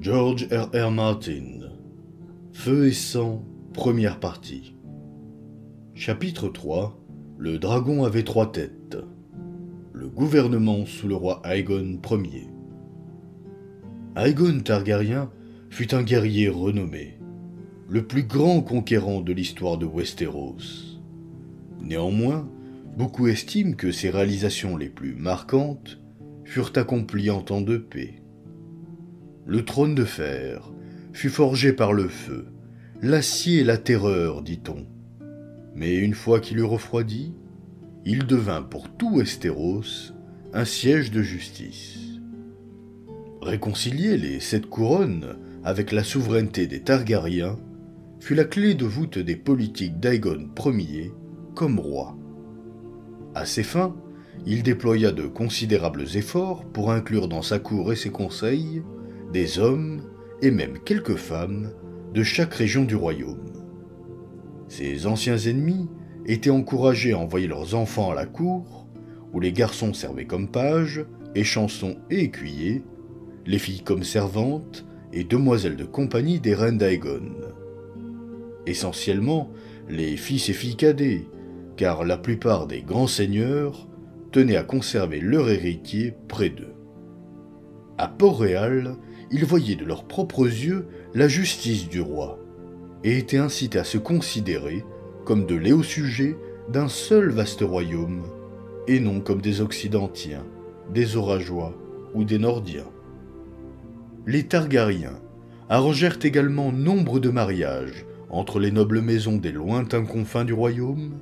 George R.R. Martin. Feu et sang, première partie. Chapitre 3. Le dragon avait 3 têtes. Le gouvernement sous le roi Aegon Ier. Aegon Targaryen fut un guerrier renommé, le plus grand conquérant de l'histoire de Westeros. Néanmoins, beaucoup estiment que ses réalisations les plus marquantes furent accomplies en temps de paix. Le trône de fer fut forgé par le feu, l'acier et la terreur, dit-on. Mais une fois qu'il eut refroidi, il devint pour tout Westeros un siège de justice. Réconcilier les 7 couronnes avec la souveraineté des Targaryens fut la clé de voûte des politiques d'Aegon Ier comme roi. À ces fins, il déploya de considérables efforts pour inclure dans sa cour et ses conseils des hommes et même quelques femmes de chaque région du royaume. Ses anciens ennemis étaient encouragés à envoyer leurs enfants à la cour, où les garçons servaient comme pages, échansons et écuyers, les filles comme servantes et demoiselles de compagnie des reines d'Aegon. Essentiellement, les fils et filles cadets, car la plupart des grands seigneurs tenaient à conserver leur héritier près d'eux. À Port-Réal, ils voyaient de leurs propres yeux la justice du roi, et étaient incités à se considérer comme de légaux sujets d'un seul vaste royaume, et non comme des Occidentiens, des Orageois ou des Nordiens. Les Targaryens arrangèrent également nombre de mariages entre les nobles maisons des lointains confins du royaume,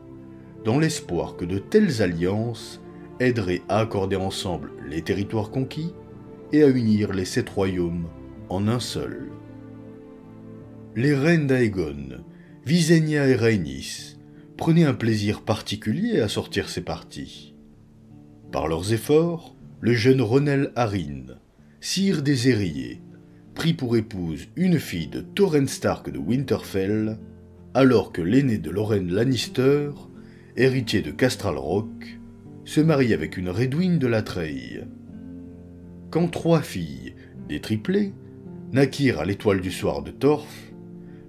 dans l'espoir que de telles alliances aideraient à accorder ensemble les territoires conquis et à unir les 7 royaumes en un seul. Les reines d'Aegon, Visenya et Rhaenys, prenaient un plaisir particulier à sortir ces parties. Par leurs efforts, le jeune Ronel Arryn, sire des Érillés, prit pour épouse une fille de Torrhen Stark de Winterfell, alors que l'aîné de Lorraine Lannister, héritier de Castral Rock, se marie avec une Redwyn de la Treille. Quand 3 filles, des triplés, naquirent à l'étoile du soir de Torf,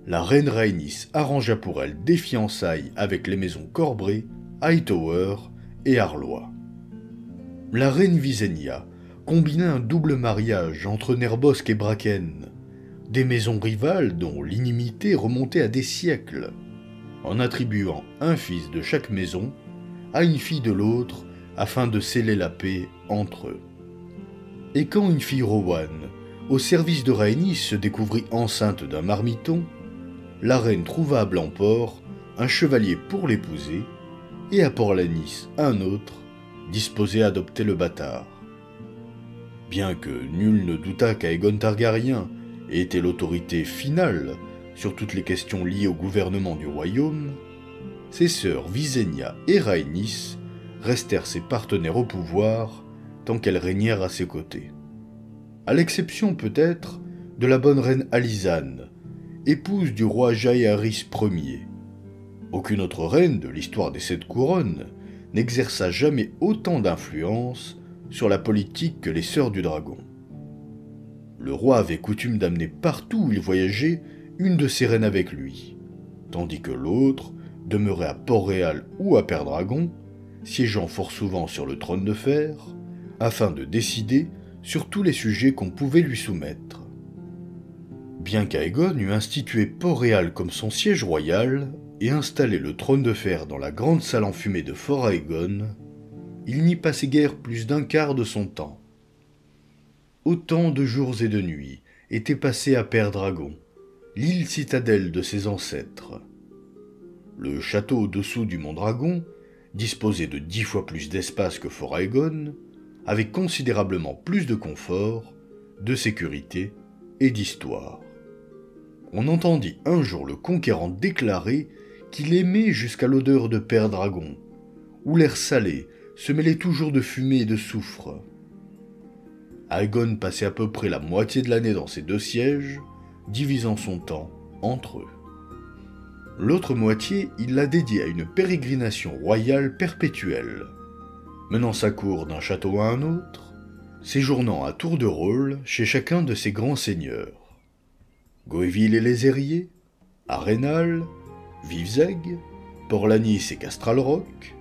la reine Rhaenys arrangea pour elle des fiançailles avec les maisons Corbray, Hightower et Arlois. La reine Visenya combina un double mariage entre Nerbosc et Bracken, des maisons rivales dont l'inimité remontait à des siècles, en attribuant un fils de chaque maison à une fille de l'autre afin de sceller la paix entre eux. Et quand une fille Rowan, au service de Rhaenys, se découvrit enceinte d'un marmiton, la reine trouva à Blancport un chevalier pour l'épouser, et à Port-Lannis un autre, disposé à adopter le bâtard. Bien que nul ne doutât qu'Aegon Targaryen était l'autorité finale sur toutes les questions liées au gouvernement du royaume, ses sœurs Visenya et Rhaenys restèrent ses partenaires au pouvoir tant qu'elles régnèrent à ses côtés. À l'exception peut-être de la bonne reine Alysanne, épouse du roi Jaehaerys Ier. Aucune autre reine de l'histoire des 7 couronnes n'exerça jamais autant d'influence sur la politique que les Sœurs du Dragon. Le roi avait coutume d'amener partout où il voyageait une de ses reines avec lui, tandis que l'autre demeurait à Port-Réal ou à Pendragon, siégeant fort souvent sur le trône de fer, afin de décider sur tous les sujets qu'on pouvait lui soumettre. Bien qu'Aegon eût institué Port-Réal comme son siège royal et installé le trône de fer dans la grande salle enfumée de Fort Aegon, il n'y passait guère plus d'un quart de son temps. Autant de jours et de nuits étaient passés à Pendragon, l'île citadelle de ses ancêtres. Le château au-dessous du mont Dragon, disposé de 10 fois plus d'espace que Fort Aegon, avait considérablement plus de confort, de sécurité et d'histoire. On entendit un jour le conquérant déclarer qu'il aimait jusqu'à l'odeur de Pendragon, où l'air salé se mêlait toujours de fumée et de soufre. Aegon passait à peu près la moitié de l'année dans ces 2 sièges, divisant son temps entre eux. L'autre moitié, il la dédiait à une pérégrination royale perpétuelle, menant sa cour d'un château à un autre, séjournant à tour de rôle chez chacun de ces grands seigneurs. Goéville et les Airiers, Arenal, Vivzeg, Porlanis et Castralrock,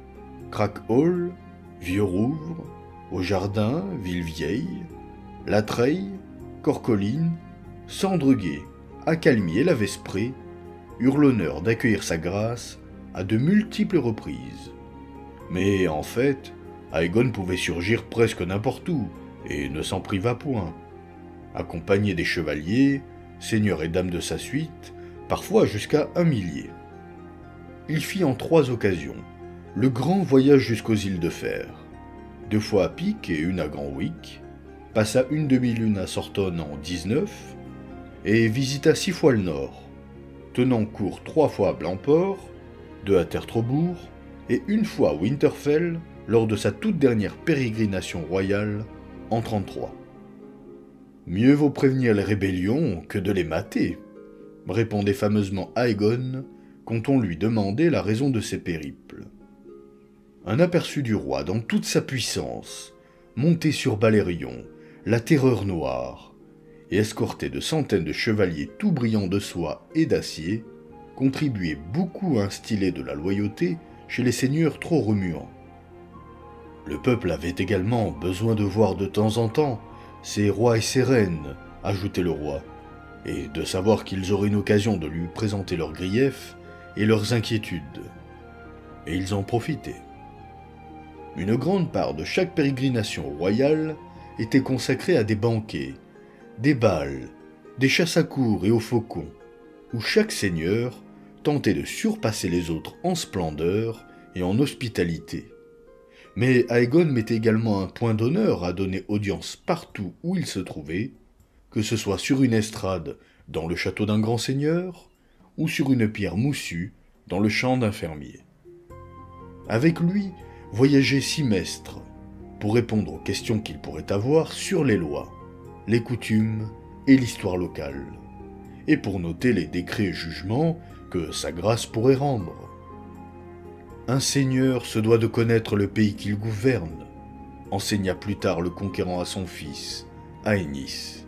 Crac-Hall, Vieux-Rouvre, Au-Jardin, Villevieille, Latreille, Corcolline, Cendreguet, Accalmie et la Vesprée eurent l'honneur d'accueillir sa grâce à de multiples reprises. Mais en fait, Aegon pouvait surgir presque n'importe où et ne s'en priva point. Accompagné des chevaliers, seigneurs et dames de sa suite, parfois jusqu'à 1 millier. Il fit en 3 occasions le grand voyage jusqu'aux îles de Fer, 2 fois à Pic et une à Grand-Wick, passa une demi-lune à Sorton en 19, et visita 6 fois le nord, tenant cours 3 fois à Blancport, 2 à Tertrebourg, et 1 fois à Winterfell lors de sa toute dernière pérégrination royale en 33. « Mieux vaut prévenir les rébellions que de les mater », répondait fameusement Aegon quand on lui demandait la raison de ses périples. Un aperçu du roi dans toute sa puissance, monté sur Balérion, la terreur noire, et escorté de centaines de chevaliers tout brillants de soie et d'acier, contribuait beaucoup à instiller de la loyauté chez les seigneurs trop remuants. Le peuple avait également besoin de voir de temps en temps ses rois et ses reines, ajoutait le roi, et de savoir qu'ils auraient une occasion de lui présenter leurs griefs et leurs inquiétudes. Et ils en profitaient. Une grande part de chaque pérégrination royale était consacrée à des banquets, des bals, des chasses à courre et aux faucons, où chaque seigneur tentait de surpasser les autres en splendeur et en hospitalité. Mais Aegon mettait également un point d'honneur à donner audience partout où il se trouvait, que ce soit sur une estrade dans le château d'un grand seigneur, ou sur une pierre moussue dans le champ d'un fermier. Avec lui voyageait Simestre, pour répondre aux questions qu'il pourrait avoir sur les lois, les coutumes et l'histoire locale, et pour noter les décrets et jugements que sa grâce pourrait rendre. Un seigneur se doit de connaître le pays qu'il gouverne, enseigna plus tard le conquérant à son fils, Aenys.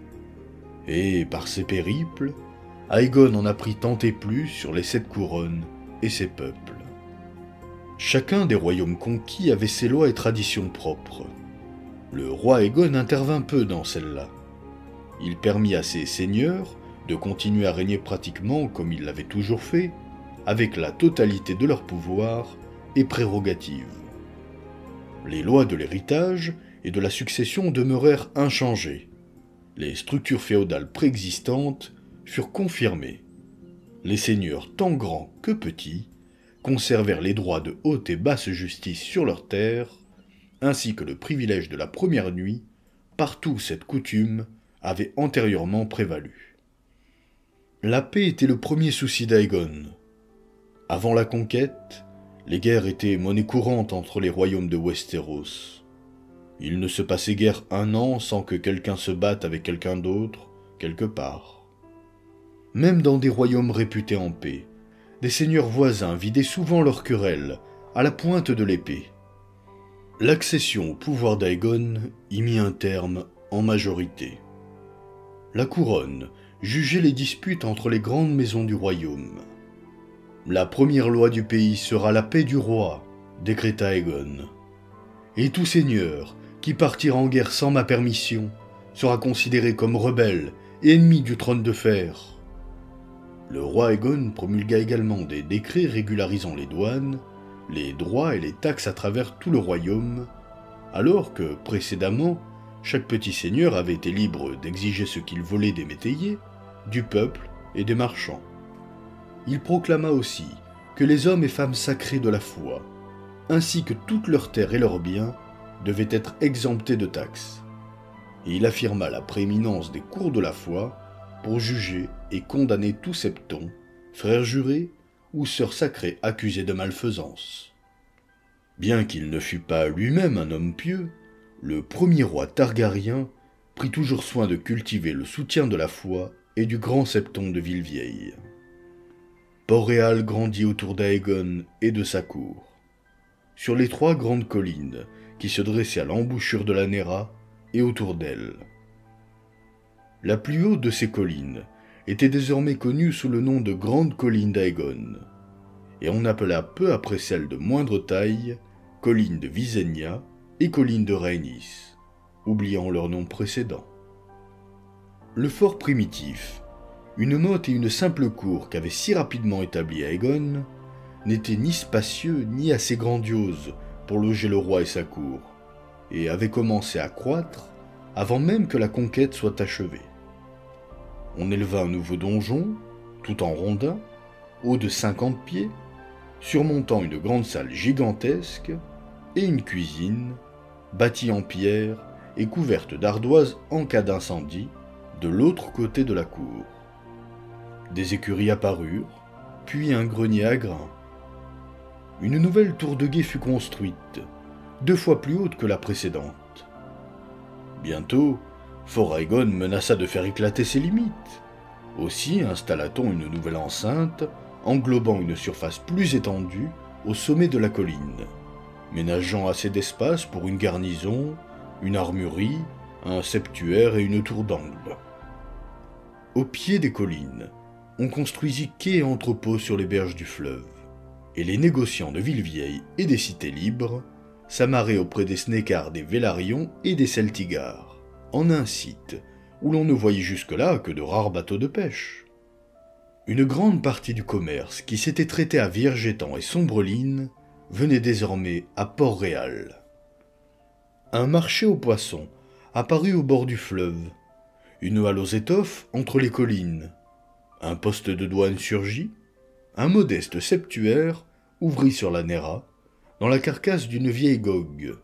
Et par ses périples, Aegon en apprit tant et plus sur les 7 couronnes et ses peuples. Chacun des royaumes conquis avait ses lois et traditions propres. Le roi Aegon intervint peu dans celles-là. Il permit à ses seigneurs de continuer à régner pratiquement comme ils l'avaient toujours fait, avec la totalité de leurs pouvoirs et prérogatives. Les lois de l'héritage et de la succession demeurèrent inchangées. Les structures féodales préexistantes furent confirmées. Les seigneurs, tant grands que petits, conservèrent les droits de haute et basse justice sur leurs terres, ainsi que le privilège de la première nuit, partout où cette coutume avait antérieurement prévalu. La paix était le premier souci d'Aegon. Avant la conquête, les guerres étaient monnaie courante entre les royaumes de Westeros. Il ne se passait guère 1 an sans que quelqu'un se batte avec quelqu'un d'autre, quelque part. Même dans des royaumes réputés en paix, des seigneurs voisins vidaient souvent leurs querelles à la pointe de l'épée. L'accession au pouvoir d'Aegon y mit un terme en majorité. La couronne jugeait les disputes entre les grandes maisons du royaume. La première loi du pays sera la paix du roi, décréta Aegon. Et tout seigneur qui partira en guerre sans ma permission sera considéré comme rebelle et ennemi du trône de fer. Le roi Aegon promulgua également des décrets régularisant les douanes, les droits et les taxes à travers tout le royaume, alors que, précédemment, chaque petit seigneur avait été libre d'exiger ce qu'il voulait des métayers, du peuple et des marchands. Il proclama aussi que les hommes et femmes sacrés de la foi, ainsi que toutes leurs terres et leurs biens, devaient être exemptés de taxes. Et il affirma la prééminence des cours de la foi pour juger et condamner tout septon, frère juré ou sœur sacrée accusée de malfaisance. Bien qu'il ne fût pas lui-même un homme pieux, le premier roi Targaryen prit toujours soin de cultiver le soutien de la foi et du grand septon de Villevieille. Port-Réal grandit autour d'Aegon et de sa cour. Sur les 3 grandes collines qui se dressaient à l'embouchure de la Nera, et autour d'elle. La plus haute de ces collines était désormais connue sous le nom de Grande Colline d'Aegon, et on appela peu après celle de moindre taille Colline de Visenya et Colline de Rhaenys, oubliant leur nom précédent. Le fort primitif, une motte et une simple cour qu'avait si rapidement établi Aegon, n'était ni spacieux ni assez grandiose pour loger le roi et sa cour, et avait commencé à croître avant même que la conquête soit achevée. On éleva un nouveau donjon, tout en rondin, haut de 50 pieds, surmontant une grande salle gigantesque, et une cuisine, bâtie en pierre et couverte d'ardoises en cas d'incendie, de l'autre côté de la cour. Des écuries apparurent, puis un grenier à grains. Une nouvelle tour de guet fut construite, 2 fois plus haute que la précédente. Bientôt, Fort Aegon menaça de faire éclater ses limites. Aussi installa-t-on une nouvelle enceinte, englobant une surface plus étendue au sommet de la colline, ménageant assez d'espace pour une garnison, une armurerie, un septuaire et une tour d'angle. Au pied des collines, on construisit quais et entrepôts sur les berges du fleuve, et les négociants de Ville-Vieille et des cités libres s'amarraient auprès des Snécars, des Vélarions et des Celtigars, en un site où l'on ne voyait jusque-là que de rares bateaux de pêche. Une grande partie du commerce qui s'était traité à Viergétan et Sombreline venait désormais à Port-Réal. Un marché aux poissons apparut au bord du fleuve, une halle aux étoffes entre les collines, un poste de douane surgit, un modeste septuaire ouvrit sur la Néra, dans la carcasse d'une vieille gogue,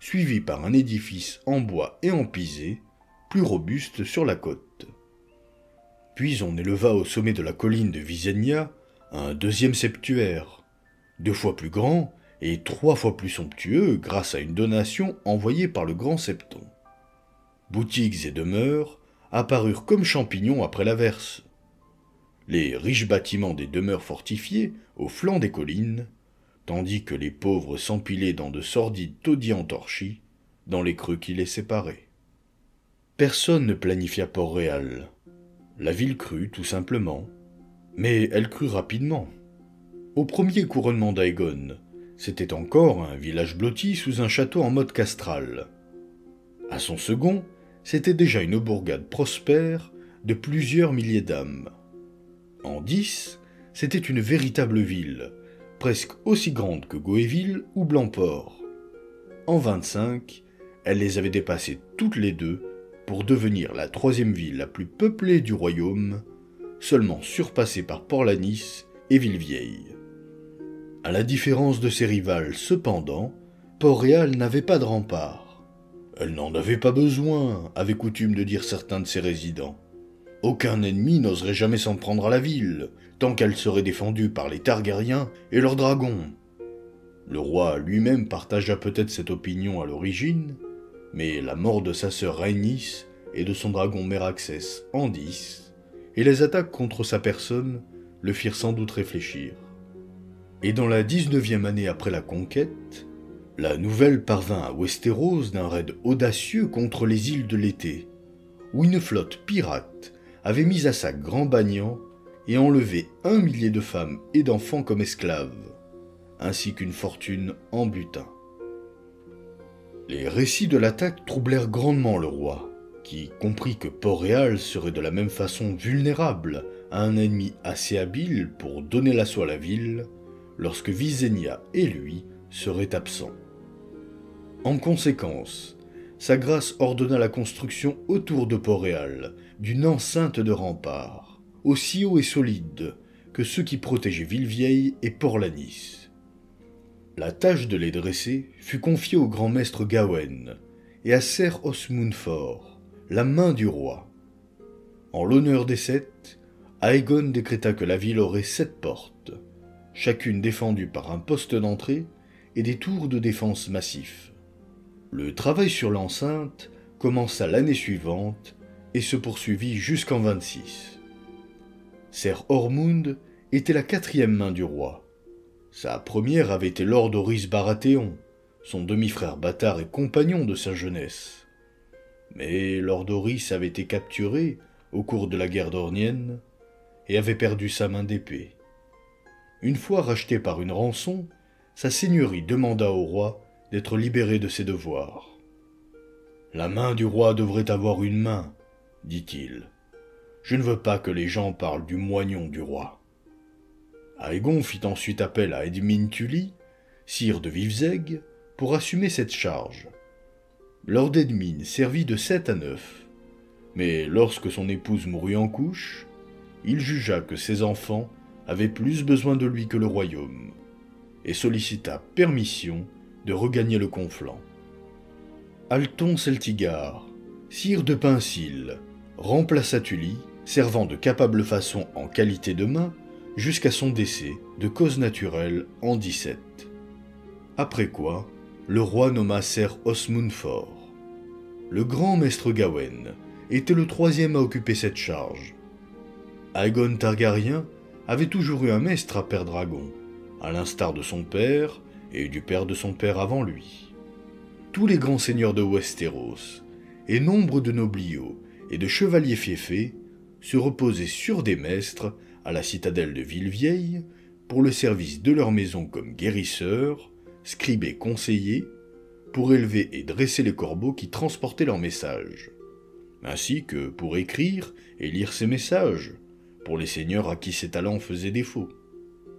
suivi par un édifice en bois et en pisé, plus robuste sur la côte. Puis on éleva au sommet de la colline de Visenya un deuxième septuaire, 2 fois plus grand et 3 fois plus somptueux grâce à une donation envoyée par le grand septon. Boutiques et demeures apparurent comme champignons après l'averse. Les riches bâtiments des demeures fortifiées au flanc des collines, tandis que les pauvres s'empilaient dans de sordides taudis entorchis dans les creux qui les séparaient. Personne ne planifia Port-Réal. La ville crut, tout simplement, mais elle crut rapidement. Au premier couronnement d'Aegon, c'était encore un village blotti sous un château en mode castral. À son second, c'était déjà une bourgade prospère de plusieurs milliers d'âmes. En 10, c'était une véritable ville, presque aussi grande que Goéville ou Blancport. En 25, elle les avait dépassées toutes les deux pour devenir la 3e ville la plus peuplée du royaume, seulement surpassée par Port-Lannis et Ville-Vieille. À la différence de ses rivales, cependant, Port-Réal n'avait pas de rempart. Elle n'en avait pas besoin, avait coutume de dire certains de ses résidents. Aucun ennemi n'oserait jamais s'en prendre à la ville, tant qu'elle serait défendue par les Targaryens et leurs dragons. Le roi lui-même partagea peut-être cette opinion à l'origine, mais la mort de sa sœur Rhaenys et de son dragon Meraxès en 10, et les attaques contre sa personne le firent sans doute réfléchir. Et dans la 19e année après la conquête, la nouvelle parvint à Westeros d'un raid audacieux contre les îles de l'été, où une flotte pirate avait mis à sac Grand Bagnan et enlevé 1 millier de femmes et d'enfants comme esclaves, ainsi qu'une fortune en butin. Les récits de l'attaque troublèrent grandement le roi, qui comprit que Port-Réal serait de la même façon vulnérable à un ennemi assez habile pour donner l'assaut à la ville, lorsque Visenya et lui seraient absents. En conséquence, sa grâce ordonna la construction autour de Port-Réal d'une enceinte de remparts, aussi haut et solide que ceux qui protégeaient Ville-Vieille et Port-Lannis. La tâche de les dresser fut confiée au grand maître Gawain et à Ser Osmundfort, la main du roi. En l'honneur des 7, Aegon décréta que la ville aurait 7 portes, chacune défendue par un poste d'entrée et des tours de défense massifs. Le travail sur l'enceinte commença l'année suivante et se poursuivit jusqu'en 26. Ser Ormund était la 4e main du roi. Sa première avait été Lord Orys Baratheon, son demi-frère bâtard et compagnon de sa jeunesse. Mais Lord Horis avait été capturé au cours de la guerre dornienne et avait perdu sa main d'épée. Une fois racheté par une rançon, sa seigneurie demanda au roi d'être libéré de ses devoirs. « La main du roi devrait avoir une main, dit-il. Je ne veux pas que les gens parlent du moignon du roi. » Aegon fit ensuite appel à Edmund Tully, sire de Vivzeg, pour assumer cette charge. Lord Edmund servit de 7 à 9, mais lorsque son épouse mourut en couche, il jugea que ses enfants avaient plus besoin de lui que le royaume, et sollicita permission de regagner le Conflent. Alton Celtigar, sire de Pincil, remplaça Tully, servant de capable façon en qualité de main, jusqu'à son décès de cause naturelle en 17. Après quoi, le roi nomma Ser Osmundfort. Le grand maître Gawain était le 3e à occuper cette charge. Aegon Targaryen avait toujours eu un maître à père dragon, à l'instar de son père et du père de son père avant lui. Tous les grands seigneurs de Westeros, et nombre de nobliaux et de chevaliers fiefés, se reposaient sur des maîtres à la citadelle de Villevieille pour le service de leur maison comme guérisseurs, scribes et conseillers, pour élever et dresser les corbeaux qui transportaient leurs messages, ainsi que pour écrire et lire ces messages, pour les seigneurs à qui ces talents faisaient défaut,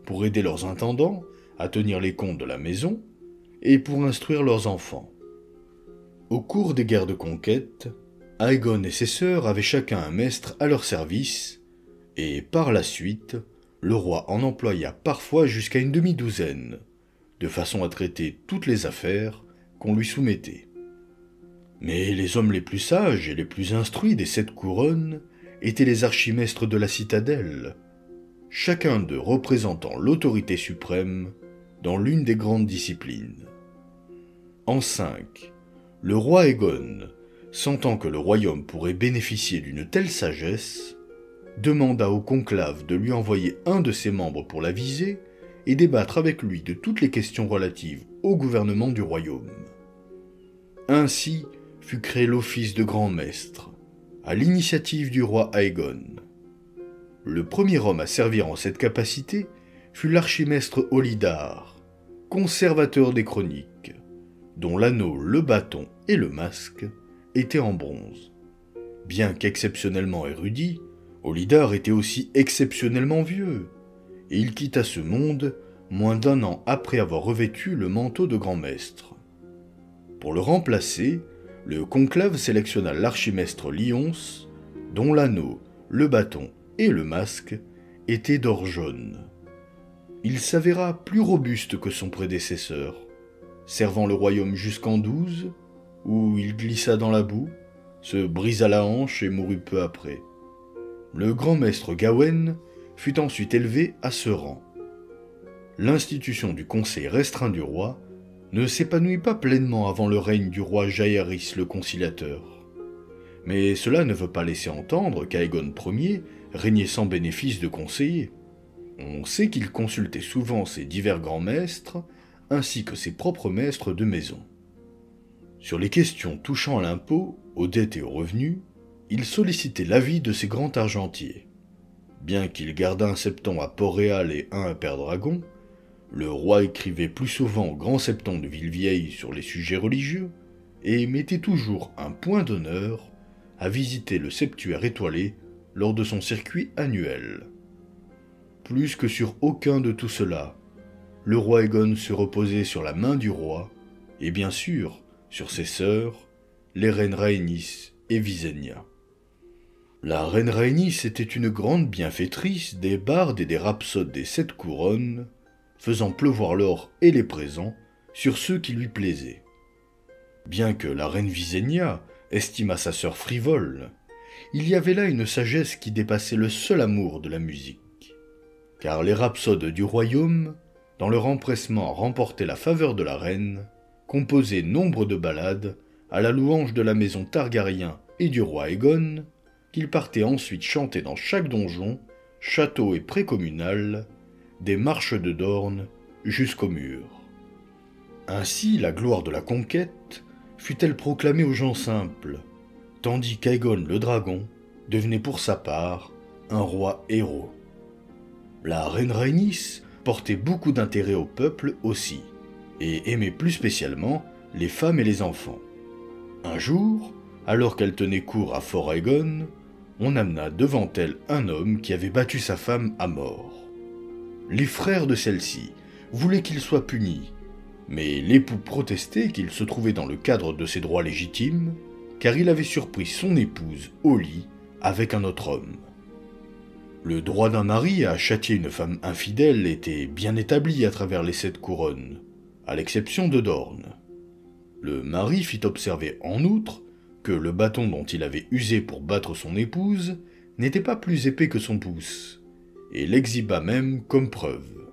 pour aider leurs intendants à tenir les comptes de la maison, et pour instruire leurs enfants. Au cours des guerres de conquête, Aegon et ses sœurs avaient chacun un maître à leur service, et par la suite, le roi en employa parfois jusqu'à une demi-douzaine, de façon à traiter toutes les affaires qu'on lui soumettait. Mais les hommes les plus sages et les plus instruits des 7 couronnes étaient les archimestres de la citadelle, chacun d'eux représentant l'autorité suprême dans l'une des grandes disciplines. En 5, le roi Aegon, sentant que le royaume pourrait bénéficier d'une telle sagesse, demanda au conclave de lui envoyer un de ses membres pour la viser et débattre avec lui de toutes les questions relatives au gouvernement du royaume. Ainsi fut créé l'office de grand maître, à l'initiative du roi Aegon. Le premier homme à servir en cette capacité fut l'archimestre Olidar, conservateur des chroniques, dont l'anneau, le bâton et le masque étaient en bronze. Bien qu'exceptionnellement érudit, Olidar était aussi exceptionnellement vieux, et il quitta ce monde moins d'1 an après avoir revêtu le manteau de grand maître. Pour le remplacer, le conclave sélectionna l'archimestre Lyons, dont l'anneau, le bâton et le masque étaient d'or jaune. Il s'avéra plus robuste que son prédécesseur, servant le royaume jusqu'en 12, où il glissa dans la boue, se brisa la hanche et mourut peu après. Le grand maître Gawain fut ensuite élevé à ce rang. L'institution du conseil restreint du roi ne s'épanouit pas pleinement avant le règne du roi Jaehaerys le Conciliateur. Mais cela ne veut pas laisser entendre qu'Aegon Ier régnait sans bénéfice de conseiller. On sait qu'il consultait souvent ses divers grands maîtres, ainsi que ses propres maîtres de maison. Sur les questions touchant à l'impôt, aux dettes et aux revenus, il sollicitait l'avis de ses grands argentiers. Bien qu'il gardât un septon à Port-Réal et un à Père-Dragon, le roi écrivait plus souvent au grand septon de Villevieille sur les sujets religieux et mettait toujours un point d'honneur à visiter le septuaire étoilé lors de son circuit annuel. Plus que sur aucun de tout cela, le roi Aegon se reposait sur la main du roi et bien sûr sur ses sœurs, les reines Rhaenys et Visenya. La reine Rhaenys était une grande bienfaitrice des bardes et des rhapsodes des 7 couronnes, faisant pleuvoir l'or et les présents sur ceux qui lui plaisaient. Bien que la reine Visenya estimât sa sœur frivole, il y avait là une sagesse qui dépassait le seul amour de la musique. Car les rhapsodes du royaume, dans leur empressement à remporter la faveur de la reine, composaient nombre de ballades à la louange de la maison Targaryen et du roi Aegon, qu'ils partaient ensuite chanter dans chaque donjon, château et précommunal, des marches de Dorne jusqu'au mur. Ainsi la gloire de la conquête fut-elle proclamée aux gens simples, tandis qu'Aegon le dragon devenait pour sa part un roi héros. La reine Rhaenys portait beaucoup d'intérêt au peuple aussi, et aimait plus spécialement les femmes et les enfants. Un jour, alors qu'elle tenait cour à Fort Aegon, on amena devant elle un homme qui avait battu sa femme à mort. Les frères de celle-ci voulaient qu'il soit puni, mais l'époux protestait qu'il se trouvait dans le cadre de ses droits légitimes, car il avait surpris son épouse au lit avec un autre homme. Le droit d'un mari à châtier une femme infidèle était bien établi à travers les 7 couronnes, à l'exception de Dorne. Le mari fit observer en outre que le bâton dont il avait usé pour battre son épouse n'était pas plus épais que son pouce, et l'exhiba même comme preuve.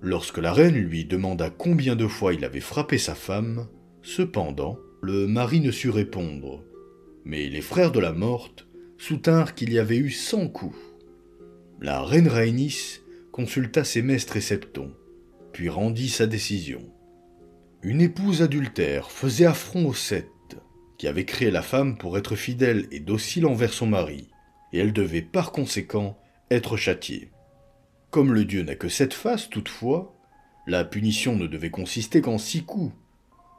Lorsque la reine lui demanda combien de fois il avait frappé sa femme, cependant, le mari ne sut répondre, mais les frères de la morte soutinrent qu'il y avait eu 100 coups. La reine Rhaenys consulta ses mestres et septons, puis rendit sa décision. Une épouse adultère faisait affront aux 7, qui avaient créé la femme pour être fidèle et docile envers son mari, et elle devait par conséquent être châtiée. Comme le dieu n'a que 7 faces toutefois, la punition ne devait consister qu'en 6 coups,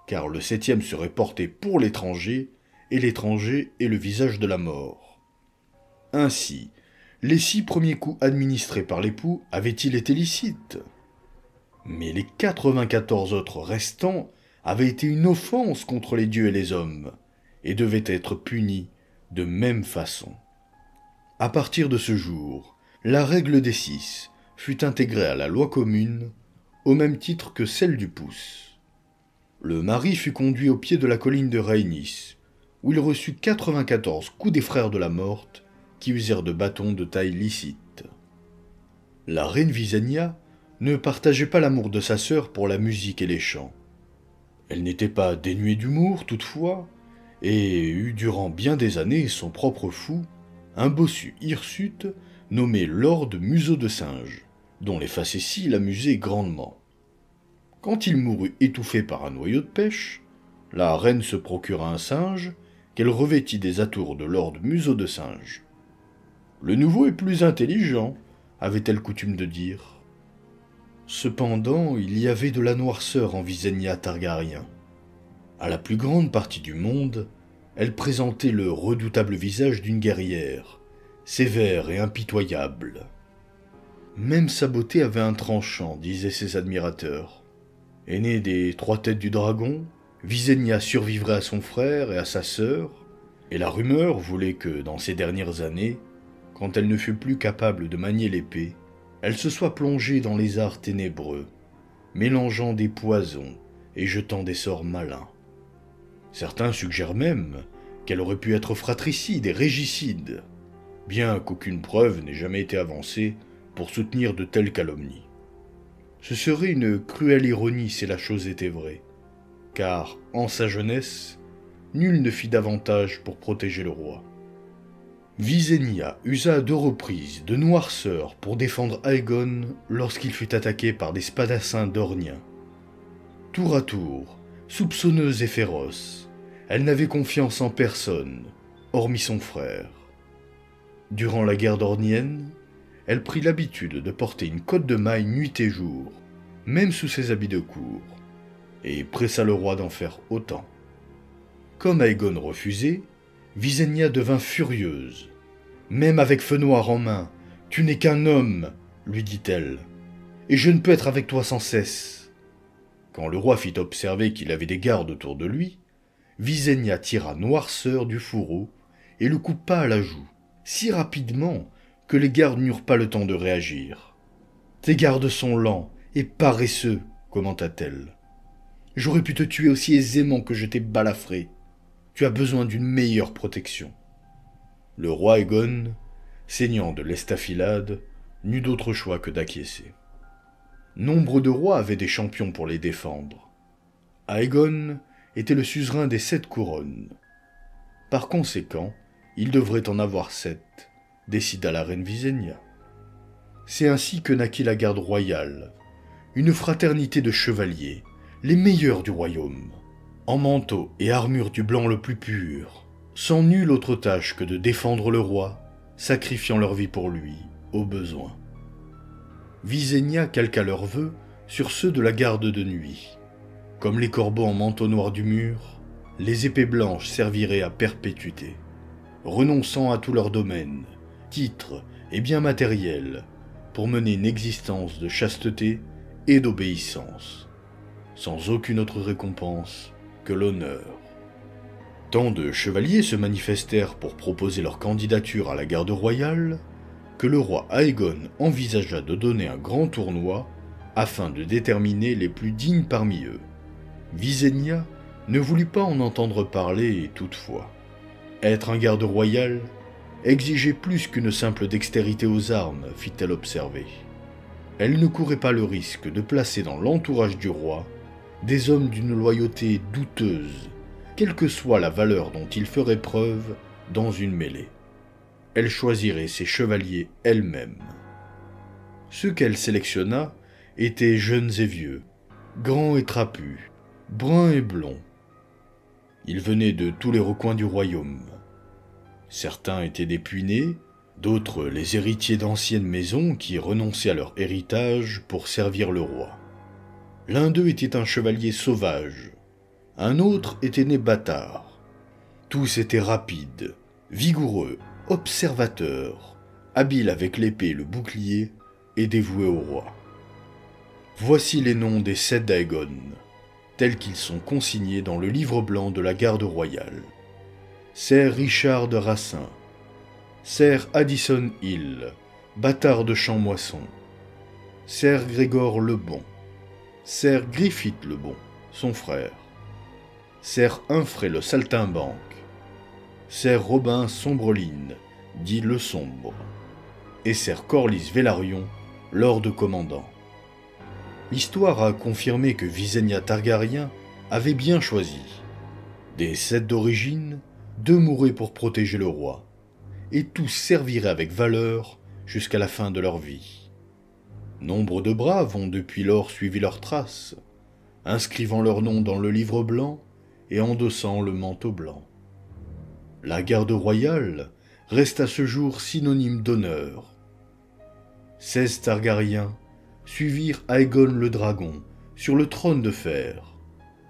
car le 7e serait porté pour l'étranger, et l'étranger est le visage de la mort. Ainsi, les 6 premiers coups administrés par l'époux avaient-ils été licites? Mais les 94 autres restants avaient été une offense contre les dieux et les hommes, et devaient être punis de même façon. À partir de ce jour, la règle des 6 fut intégrée à la loi commune, au même titre que celle du pouce. Le mari fut conduit au pied de la colline de Rhaenys, où il reçut 94 coups des frères de la morte, qui usèrent de bâtons de taille licite. La reine Visenya ne partageait pas l'amour de sa sœur pour la musique et les chants. Elle n'était pas dénuée d'humour, toutefois, et eut durant bien des années son propre fou, un bossu hirsute nommé Lord Museau de Singe, dont les facéties l'amusaient grandement. Quand il mourut étouffé par un noyau de pêche, la reine se procura un singe qu'elle revêtit des atours de Lord Museau de Singe. Le nouveau est plus intelligent, avait-elle coutume de dire. Cependant, il y avait de la noirceur en Visenya Targaryen. À la plus grande partie du monde, elle présentait le redoutable visage d'une guerrière, sévère et impitoyable. Même sa beauté avait un tranchant, disaient ses admirateurs. Aînée des 3 têtes du dragon, Visenya survivrait à son frère et à sa sœur, et la rumeur voulait que, dans ces dernières années, quand elle ne fut plus capable de manier l'épée, elle se soit plongée dans les arts ténébreux, mélangeant des poisons et jetant des sorts malins. Certains suggèrent même qu'elle aurait pu être fratricide et régicide, bien qu'aucune preuve n'ait jamais été avancée pour soutenir de telles calomnies. Ce serait une cruelle ironie si la chose était vraie, car, en sa jeunesse, nul ne fit davantage pour protéger le roi. Visenya usa à 2 reprises de noirceur pour défendre Aegon lorsqu'il fut attaqué par des spadassins dorniens. Tour à tour, soupçonneuse et féroce, elle n'avait confiance en personne, hormis son frère. Durant la guerre dornienne, elle prit l'habitude de porter une cotte de maille nuit et jour, même sous ses habits de cour, et pressa le roi d'en faire autant. Comme Aegon refusait, Visenya devint furieuse. « Même avec feu noir en main, tu n'es qu'un homme, lui dit-elle, et je ne peux être avec toi sans cesse. » Quand le roi fit observer qu'il avait des gardes autour de lui, Visenya tira Noirceur du fourreau et le coupa à la joue, si rapidement que les gardes n'eurent pas le temps de réagir. « Tes gardes sont lents et paresseux, commenta-t-elle. J'aurais pu te tuer aussi aisément que je t'ai balafré. Tu as besoin d'une meilleure protection. » Le roi Aegon, saignant de l'estafilade, n'eut d'autre choix que d'acquiescer. Nombre de rois avaient des champions pour les défendre. Aegon était le suzerain des 7 couronnes. Par conséquent, il devrait en avoir 7, décida la reine Visenya. C'est ainsi que naquit la garde royale, une fraternité de chevaliers, les meilleurs du royaume, en manteau et armure du blanc le plus pur, sans nulle autre tâche que de défendre le roi, sacrifiant leur vie pour lui, au besoin. Visenya calqua leurs vœux sur ceux de la garde de nuit. Comme les corbeaux en manteau noir du mur, les épées blanches serviraient à perpétuité, renonçant à tous leurs domaines, titres et biens matériels, pour mener une existence de chasteté et d'obéissance, sans aucune autre récompense que l'honneur. Tant de chevaliers se manifestèrent pour proposer leur candidature à la garde royale, que le roi Aegon envisagea de donner un grand tournoi afin de déterminer les plus dignes parmi eux. Visenya ne voulut pas en entendre parler toutefois. Être un garde royal exigeait plus qu'une simple dextérité aux armes, fit-elle observer. Elle ne courait pas le risque de placer dans l'entourage du roi des hommes d'une loyauté douteuse, quelle que soit la valeur dont ils feraient preuve dans une mêlée. Elle choisirait ses chevaliers elle-même. Ceux qu'elle sélectionna étaient jeunes et vieux, grands et trapus, bruns et blonds. Ils venaient de tous les recoins du royaume. Certains étaient des puinés, d'autres les héritiers d'anciennes maisons qui renonçaient à leur héritage pour servir le roi. L'un d'eux était un chevalier sauvage, un autre était né bâtard. Tous étaient rapides, vigoureux, observateurs, habiles avec l'épée et le bouclier et dévoués au roi. Voici les noms des 7 d'Aegon, tels qu'ils sont consignés dans le livre blanc de la garde royale. Ser Richard de Racin, Ser Addison Hill, bâtard de Champmoisson, Ser Grégor le Bon, Ser Griffith le Bon, son frère, Ser Humphrey le Saltimbanque, Ser Robin Sombreline, dit le Sombre, et Ser Corlys Velaryon, lord commandant. L'histoire a confirmé que Visenya Targaryen avait bien choisi. Des 7 d'origine, 2 mouraient pour protéger le roi, et tous serviraient avec valeur jusqu'à la fin de leur vie. Nombre de braves ont depuis lors suivi leurs traces, inscrivant leur nom dans le livre blanc et endossant le manteau blanc. La garde royale reste à ce jour synonyme d'honneur. 16 Targaryens suivirent Aegon le Dragon sur le trône de fer,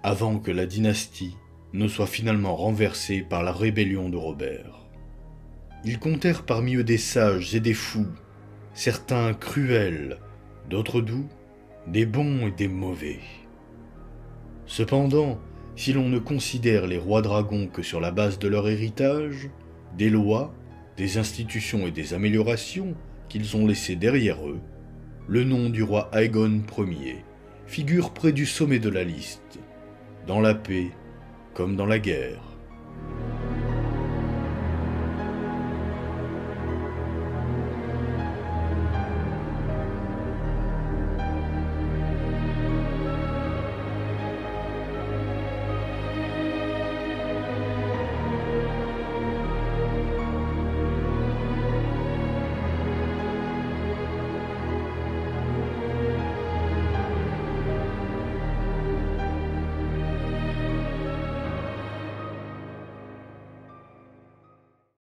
avant que la dynastie ne soit finalement renversée par la rébellion de Robert. Ils comptèrent parmi eux des sages et des fous, certains cruels, d'autres doux, des bons et des mauvais. Cependant, si l'on ne considère les rois dragons que sur la base de leur héritage, des lois, des institutions et des améliorations qu'ils ont laissées derrière eux, le nom du roi Aegon Ier figure près du sommet de la liste, dans la paix comme dans la guerre.